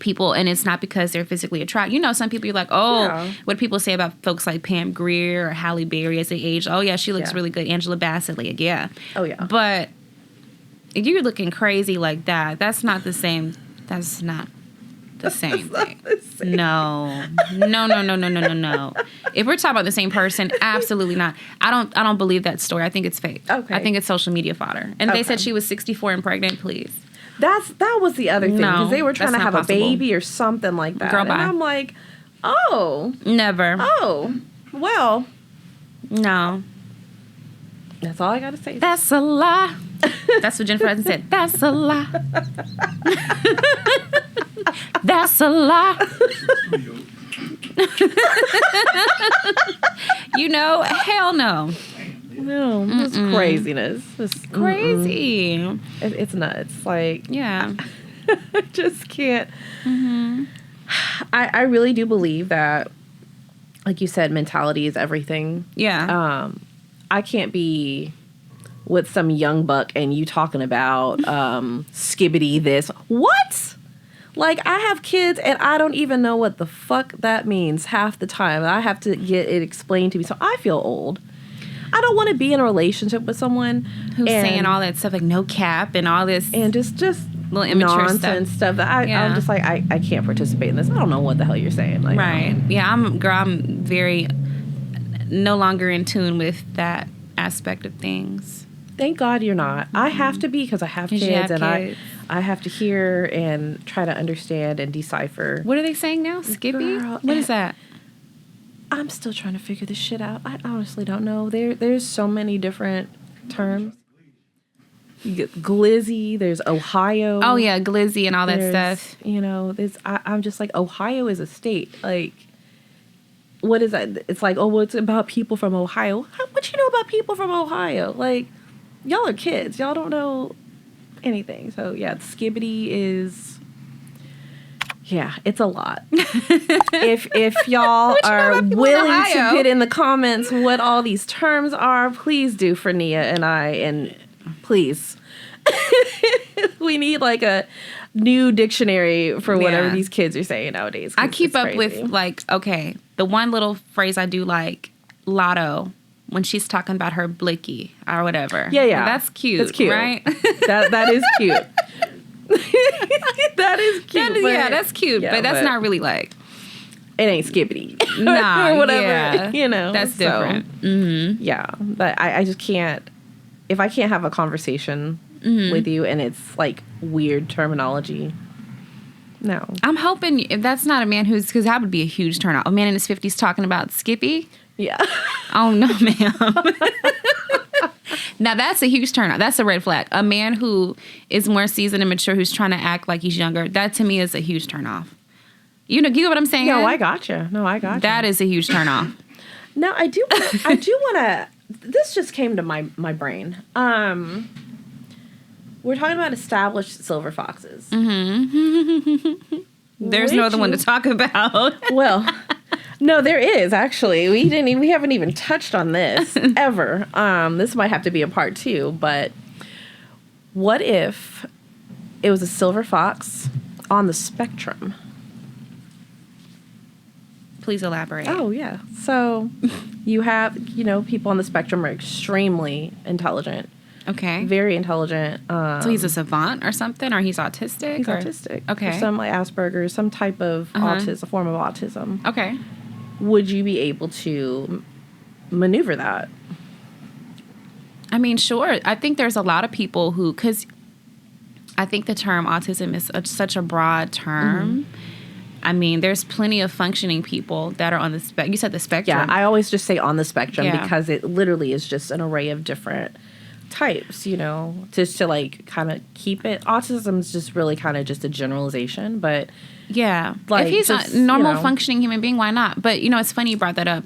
people, and it's not because they're physically attracted. Some people you're like, oh, Yeah. what people say about folks like Pam Grier or Halle Berry as they age. Oh, yeah, she looks really good. Angela Bassett, like, yeah. Oh yeah. But if you're looking crazy like that, that's not the same. That's not the same thing. No. If we're talking about the same person, absolutely not. I don't believe that story. I think it's fake. Okay. I think it's social media fodder. And they said she was 64 and pregnant, please. That was the other thing because No, they were trying to that's have not a possible. baby or something like that. Girl, and bye. I'm like, oh, Never. well, No. that's all I got to say. That's a lie. That's what Jennifer Hudson said. That's a lie. That's a lie. Hell no. No, it's craziness. It's Crazy. It's nuts. Like, Yeah. I just can't. I really do believe that, like you said, mentality is everything. Yeah. I can't be with some young buck and you talking about skibbity this. What? Like, I have kids and I don't even know what the fuck that means half the time. I have to get it explained to me. So I feel old. I don't want to be in a relationship with someone Who's saying all that stuff like no cap and all this and just little immature nonsense stuff that I'm just like I can't participate in this. I don't know what the hell you're saying. Like, right. Yeah, I'm very no longer in tune with that aspect of things. Thank God you're not. I have to be because I have 'Cause kids you have and kids. I have to hear and try to understand and decipher. What are they saying now? Skippy? Girl, What is that? I'm still trying to figure this shit out. I honestly don't know. There's so many different terms. You get glizzy. There's Ohio. Oh yeah, glizzy and all that There's, stuff. I'm just like, Ohio is a state. Like, what is that? It's like, oh, well, it's about people from Ohio. What you know about people from Ohio? Like, y'all are kids. Y'all don't know anything. So, yeah, skibbity is, yeah, it's a lot. If y'all are willing to put in the comments what all these terms are, please do for Nia and I. And please. We need like a new dictionary for whatever these kids are saying nowadays. I keep up with like, okay, the one little phrase I do like, lotto, when she's talking about her blicky or whatever. Yeah. That's cute. That's cute. Right? That is cute. That is cute. That's cute. But that's not really like. It ain't skibbity. Nah, or whatever. Yeah. You know. That's different. Yeah. But I just can't. If I can't have a conversation with you and it's like weird terminology, no. I'm hoping if that's not a man because that would be a huge turnout. A man in his 50s talking about Skippy. Yeah. Oh, no, ma'am. Now, that's a huge turnout. That's a red flag. A man who is more seasoned and mature, who's trying to act like he's younger, that to me is a huge turnoff. You know what I'm saying? No, I gotcha. That is a huge turnoff. No, I do want to. This just came to my brain. We're talking about established silver foxes. Mm-hmm. There's no other one to talk about. Well, no, there is actually. We haven't even touched on this ever. This might have to be a part 2. But what if it was a silver fox on the spectrum? Please elaborate. Oh yeah. So you have people on the spectrum are extremely intelligent. Okay. Very intelligent. So he's a savant or something, or he's autistic? He's autistic. Okay. Or some like Asperger's, some type of autism, a form of autism. Okay. Would you be able to maneuver that? I mean, sure. I think there's a lot of people who, because I think the term autism is such a broad term. Mm-hmm. I mean, there's plenty of functioning people that are on the spectrum. You said the spectrum. Yeah, I always just say on the spectrum because it literally is just an array of different types, just to like kind of keep it. Autism is just really kind of just a generalization, but if he's a normal functioning human being, why not? But it's funny you brought that up.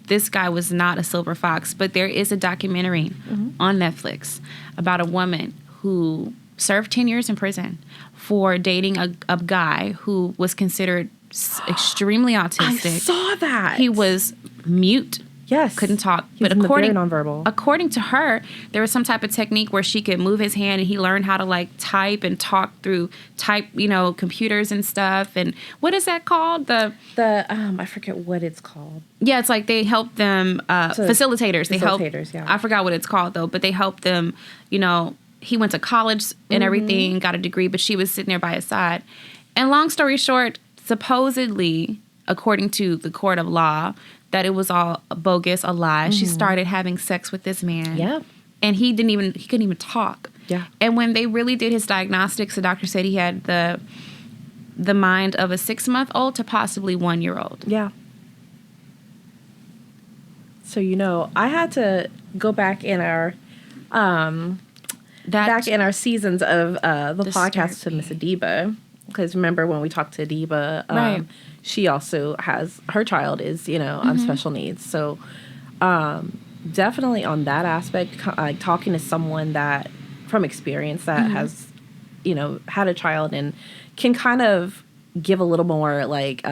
This guy was not a silver fox, but there is a documentary on Netflix about a woman who served 10 years in prison for dating a guy who was considered extremely autistic. I saw that. He was mute. Yes. Couldn't talk. But very nonverbal. According to her, there was some type of technique where she could move his hand and he learned how to like type and talk through computers and stuff. And what is that called? I forget what it's called. Yeah, it's like they help them, facilitators. Facilitators, yeah. I forgot what it's called though, but they help them, he went to college and everything, got a degree, but she was sitting there by his side. And long story short, supposedly, according to the court of law, that it was all bogus, a lie. She started having sex with this man. Yeah. And he couldn't even talk. Yeah. And when they really did his diagnostics, the doctor said he had the mind of a 6-month-old to possibly 1-year-old. Yeah. So, I had to go back in our seasons of the podcast to Miss Adiba. Because remember when we talked to Adiba, right. She also has, her child is, on special needs. So definitely on that aspect, like talking to someone that, from experience, that has, had a child and can kind of give a little more like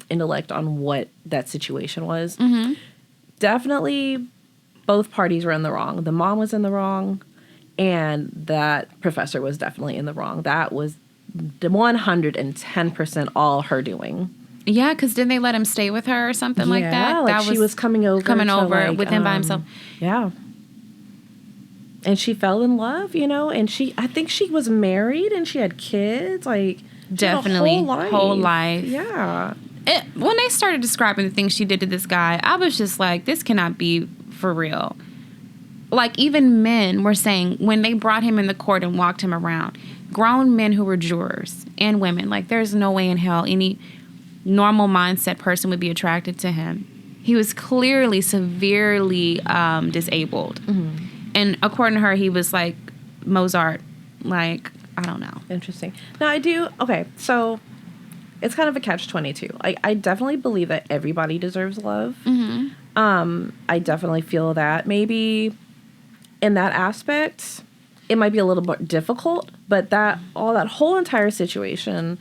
intellect on what that situation was. Mm-hmm. Definitely both parties were in the wrong. The mom was in the wrong and that professor was definitely in the wrong. That was 110% all her doing. Yeah, because didn't they let him stay with her or something like that? Like she was coming over with him by himself. Yeah. And she fell in love, and I think she was married and she had kids, like definitely whole life. Yeah. When they started describing the things she did to this guy, I was just like, this cannot be for real. Like, even men were saying, when they brought him in the court and walked him around, grown men who were jurors and women, like, there's no way in hell any normal mindset person would be attracted to him. He was clearly severely disabled. Mm-hmm. And according to her, he was like Mozart. Like, I don't know. Interesting. Now, so it's kind of a catch-22. I definitely believe that everybody deserves love. I definitely feel that maybe in that aspect, it might be a little more difficult, but that whole entire situation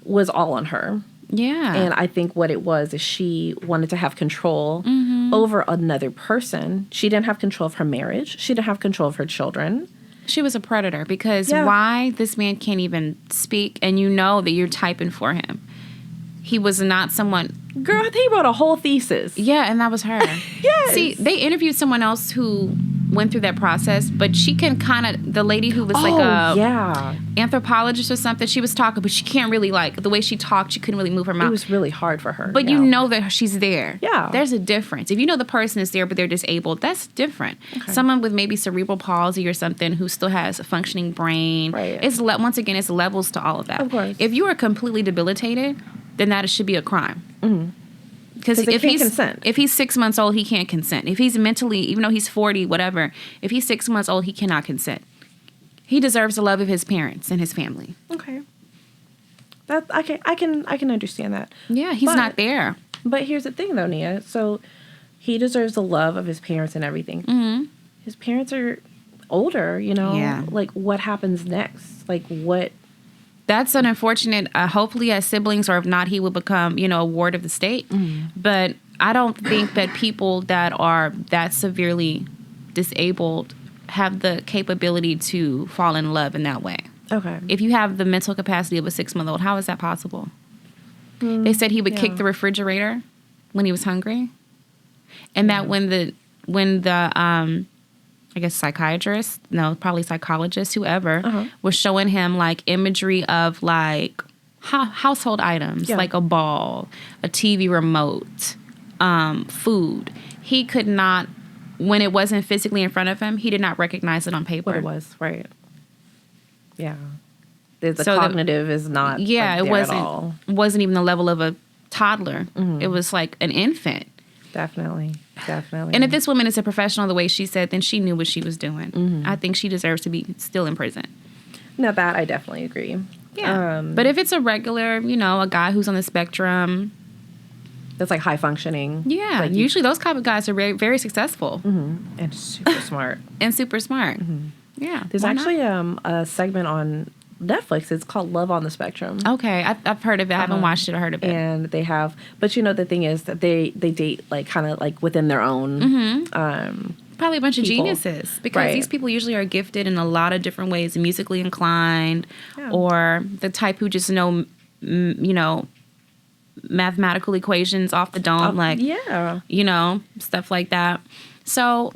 was all on her. Yeah. And I think what it was is she wanted to have control over another person. She didn't have control of her marriage. She didn't have control of her children. She was a predator because why this man can't even speak and you know that you're typing for him. He was not someone... Girl, I think he wrote a whole thesis. Yeah, and that was her. Yes. See, they interviewed someone else who went through that process, but she can kind of... The lady who was like a anthropologist or something, she was talking, but she can't really the way she talked, she couldn't really move her mouth. It was really hard for her. But you know that she's there. Yeah. There's a difference. If you know the person is there, but they're disabled, that's different. Okay. Someone with maybe cerebral palsy or something who still has a functioning brain. Right. Once again, it's levels to all of that. Of course. If you are completely debilitated, then that should be a crime. Because if he's 6 months old, he can't consent. If he's mentally, even though he's 40, whatever, if he's 6 months old, he cannot consent. He deserves the love of his parents and his family. Okay. That I can understand that. Yeah, he's not there. But here's the thing, though, Nia. So he deserves the love of his parents and everything. Mm-hmm. His parents are older, you know. Yeah. Like, what happens next? Like, what? That's an unfortunate, hopefully as siblings, or if not, he will become, a ward of the state. But I don't think that people that are that severely disabled have the capability to fall in love in that way. Okay. If you have the mental capacity of a 6-month-old, how is that possible? They said he would kick the refrigerator when he was hungry. And that when the I guess psychiatrist, no, probably psychologist, whoever, was showing him imagery of household items, like a ball, a TV remote, food. He could not, when it wasn't physically in front of him, he did not recognize it on paper. What it was, right. Yeah. The cognitive is not it wasn't even the level of a toddler. It was like an infant. Definitely. And if this woman is a professional the way she said, then she knew what she was doing. I think she deserves to be still in prison. No, that I definitely agree. Yeah. But if it's a regular, a guy who's on the spectrum. That's high functioning. Yeah. Usually those type of guys are very, very successul. And super smart. Yeah. There's actually a segment on Netflix. It's called Love on the Spectrum. Okay. I've heard of it. I haven't watched it or heard of it. And they have, but the thing is that they date kind of within their own probably a bunch of geniuses, because these people usually are gifted in a lot of different ways, musically inclined, or the type who just know mathematical equations off the dome, stuff like that. So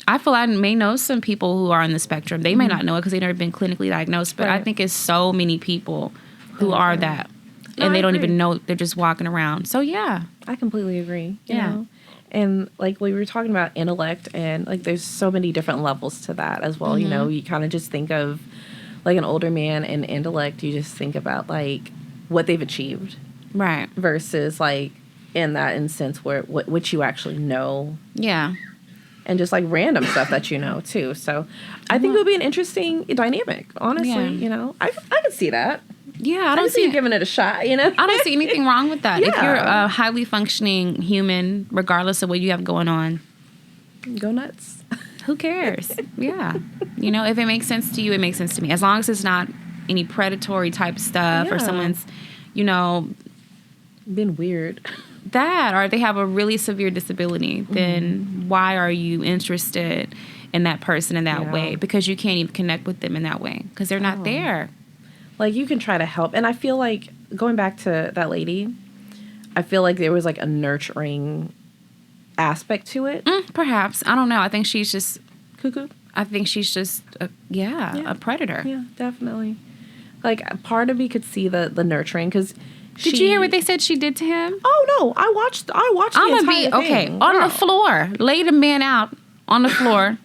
I feel I may know some people who are on the spectrum. They may not know it because they've never been clinically diagnosed, but I think it's so many people who are that, and they don't even know. They're just walking around. So, yeah. I completely agree. You know? And, we were talking about intellect, and, there's so many different levels to that as well. You kind of just think of, an older man and intellect. You just think about, what they've achieved. Right. Versus, in that instance where what you actually know. Yeah. And just random stuff that too. So I think it would be an interesting dynamic, honestly. I could see that. Yeah, I don't see you giving it a shot, I don't see anything wrong with that. Yeah. If you're a highly functioning human, regardless of what you have going on, go nuts. Who cares? Yeah. If it makes sense to you, it makes sense to me. As long as it's not any predatory type stuff or someone's, been weird. That, or they have a really severe disability, then why are you interested in that person in that way? Because you can't even connect with them in that way because they're not there. You can try to help. And I feel going back to that lady, I feel there was a nurturing aspect to it. Perhaps. I don't know. I think she's just cuckoo. I think she's just a predator. Yeah, definitely. Part of me could see the nurturing because Did you hear what they said she did to him? Oh no, I watched the entire thing. On the floor. Laid a man out on the floor.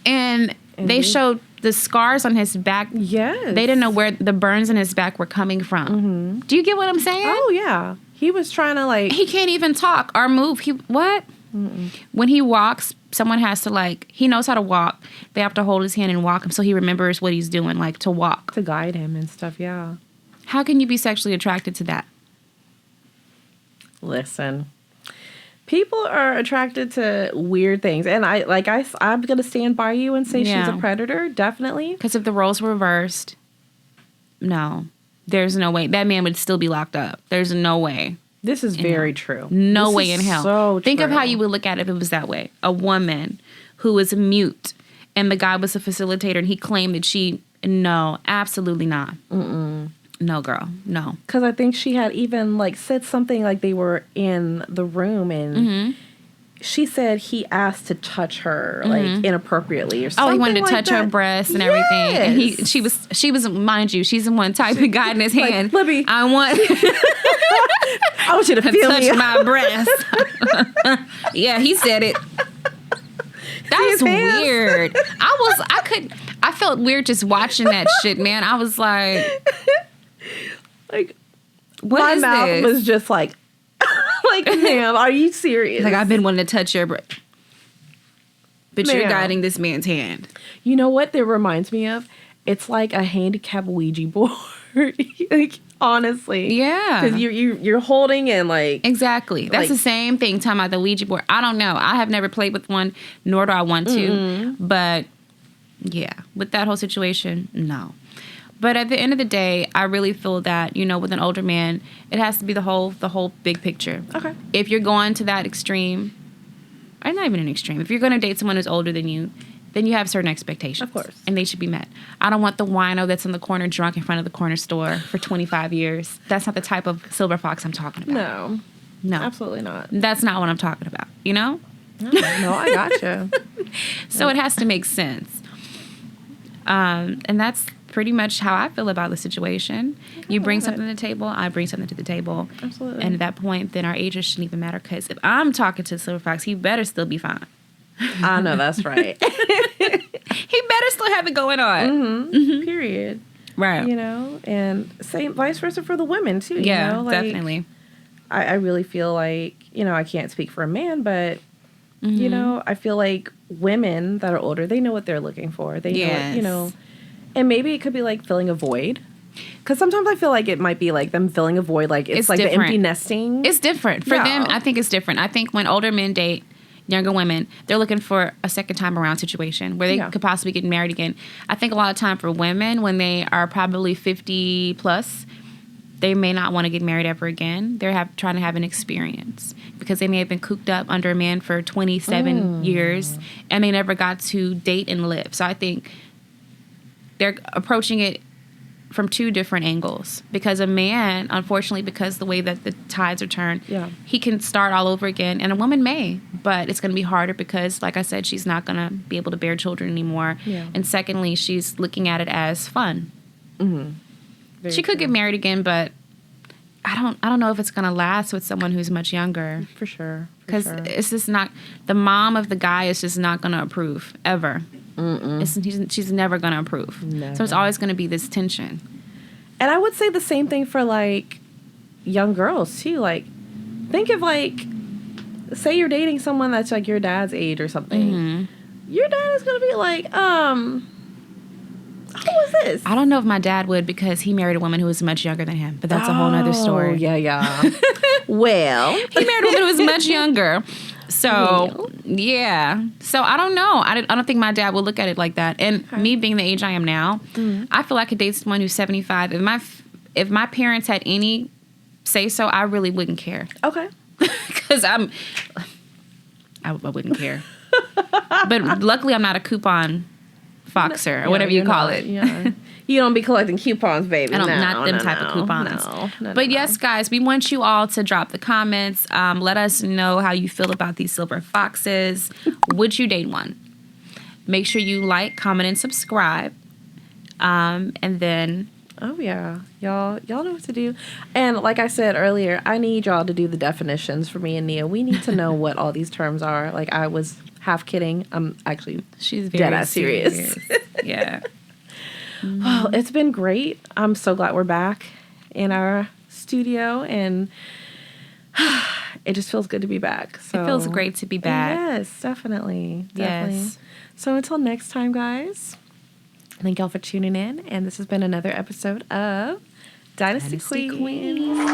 And they showed the scars on his back. Yes. They didn't know where the burns in his back were coming from. Do you get what I'm saying? Oh yeah. He was trying to He can't even talk or move. What? When he walks, someone has to, like, he knows how to walk. They have to hold his hand and walk him so he remembers what he's doing, like, to walk. To guide him and stuff, yeah. How can you be sexually attracted to that? Listen. People are attracted to weird things. And I'm going to stand by you and say she's a predator, definitely. Because if the roles were reversed, no. There's no way. That man would still be locked up. There's no way. This is very true. No way in hell. So Think of true. how you would look at it if it was that way. A woman who was mute and the guy was a facilitator and he claimed that she... No, absolutely not. Mm-mm. No, girl. No. Because I think she had even, like, said something like they were in the room and she said he asked to touch her, like, inappropriately or something. Oh, he wanted to like touch her breasts and everything. And she was, mind you, she's the one typing guy in his hand. Let me. I want you to feel touch me. my breast. Yeah, he said it. That was weird. I felt weird just watching that shit, man. I was like, like, what my is mouth this? was just like, like, ma'am, are you serious? Like, I've been wanting to touch your breast. But you're Ma'am. guiding this man's hand. You know what that reminds me of? It's like a handicap Ouija board. Like, honestly. Yeah. Because you're holding and, like... Exactly. That's like, the same thing talking about the Ouija board. I don't know. I have never played with one, nor do I want to. But, yeah. With that whole situation, no. But at the end of the day, I really feel that, you know, with an older man, it has to be the whole big picture. Okay. If you're going to that extreme, or not even an extreme, if you're going to date someone who's older than you, then you have certain expectations. Of course. And they should be met. I don't want the wino that's in the corner drunk in front of the corner store for 25 years. That's not the type of silver fox I'm talking about. No. Absolutely not. That's not what I'm talking about, you know? No, I gotcha. So it has to make sense. And that's pretty much how I feel about the situation. You bring something to the table, I bring something to the table. Absolutely. And at that point, then our ages shouldn't even matter, because if I'm talking to Silver Fox, he better still be fine. I know, that's right. He better still have it going on. Period. Right. You know, and same vice versa for the women, too. Yeah, you know? Like, definitely. I really feel like, you know, I can't speak for a man, but, you know, I feel like women that are older, they know what they're looking for. They know what, you know, and maybe it could be like filling a void. Because sometimes I feel like it might be like them filling a void, like it's like different. the empty nesting. It's different. For them, I think it's different. I think when older men date younger women, they're looking for a second time around situation where they could possibly get married again. I think a lot of time for women, when they are probably 50 plus, they may not want to get married ever again. They're trying to have an experience because they may have been cooped up under a man for 27 years and they never got to date and live. So I think they're approaching it from two different angles, because a man, unfortunately, because the way that the tides are turned, he can start all over again, and a woman may, but it's going to be harder because, like I said, she's not going to be able to bear children anymore. And secondly, she's looking at it as fun. She could get married again, but I don't know if it's going to last with someone who's much younger. For sure. Because it's just not, the mom of the guy is just not going to approve, ever. She's never going to approve. Never. So it's always going to be this tension. And I would say the same thing for, like, young girls, too. Like, think of, like, say you're dating someone that's, like, your dad's age or something. Your dad is going to be like, who is this? I don't know if my dad would, because he married a woman who was much younger than him. But that's a whole other story. Yeah. Well. He married a woman who was much younger. So, yeah. So, I don't know. I don't think my dad would look at it like that. And me being the age I am now, I feel like I could date someone who's 75. If my parents had any say-so, I really wouldn't care. Okay. Because I wouldn't care. But luckily, I'm not a coupon foxer or whatever you call it. Yeah. You don't be collecting coupons, baby. Not them type of coupons. But yes, guys, we want you all to drop the comments. Let us know how you feel about these silver foxes. Would you date one? Make sure you like, comment, and subscribe. And then... Oh, yeah. Y'all know what to do. And like I said earlier, I need y'all to do the definitions for me and Nia. We need to know what all these terms are. Like, I was half kidding. I'm actually dead-ass serious. Yeah. Well, it's been great. I'm so glad we're back in our studio, and it just feels good to be back. So It feels great to be back. Yes, definitely. Yes. So until next time, guys, thank y'all for tuning in. And this has been another episode of Dynasty Queens. Queens.